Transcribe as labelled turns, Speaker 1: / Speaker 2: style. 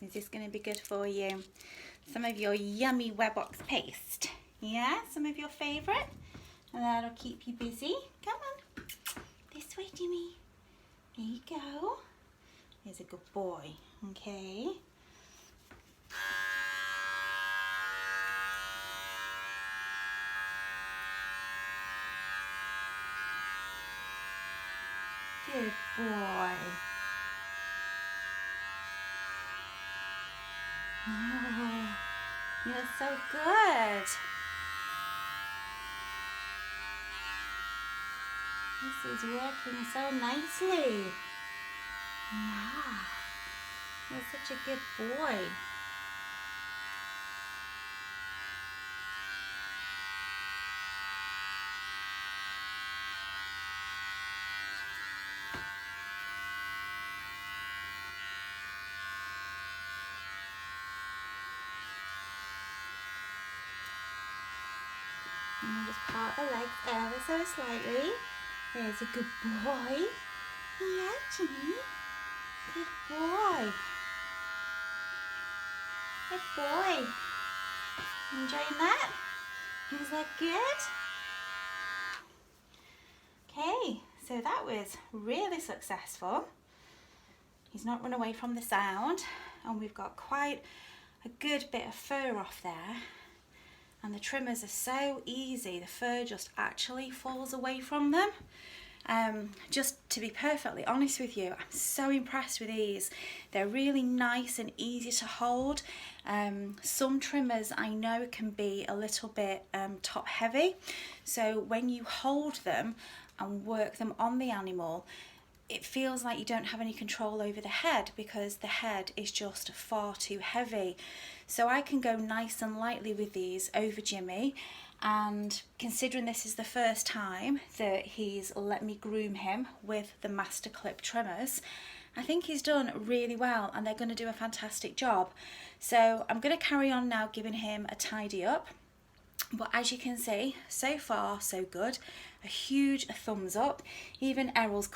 Speaker 1: Is this going to be good for you? Some of your yummy Webox paste. Yeah, some of your favourite. And that'll keep you busy. Come on. This way, Jimmy. There you go. He's a good boy. Okay. Good boy. Oh, you're so good. This is working so nicely. Yeah. You're such a good boy. And just part the legs ever so slightly. There's a good boy. Yeah, Jimmy. Good boy. Good boy. Enjoying that? Is that good? Okay, so that was really successful. He's not run away from the sound, and we've got quite a good bit of fur off there. And the trimmers are so easy, the fur just actually falls away from them. Just to be perfectly honest with you, I'm so impressed with these. They're really nice and easy to hold. Some trimmers I know can be a little bit top heavy, so when you hold them and work them on the animal, it feels like you don't have any control over the head because the head is just far too heavy. So I can go nice and lightly with these over Jimmy, and considering this is the first time that he's let me groom him with the Masterclip trimmers, I think he's done really well and they're going to do a fantastic job. So I'm going to carry on now giving him a tidy up. But as you can see, so far so good. A huge thumbs up. Even Errol's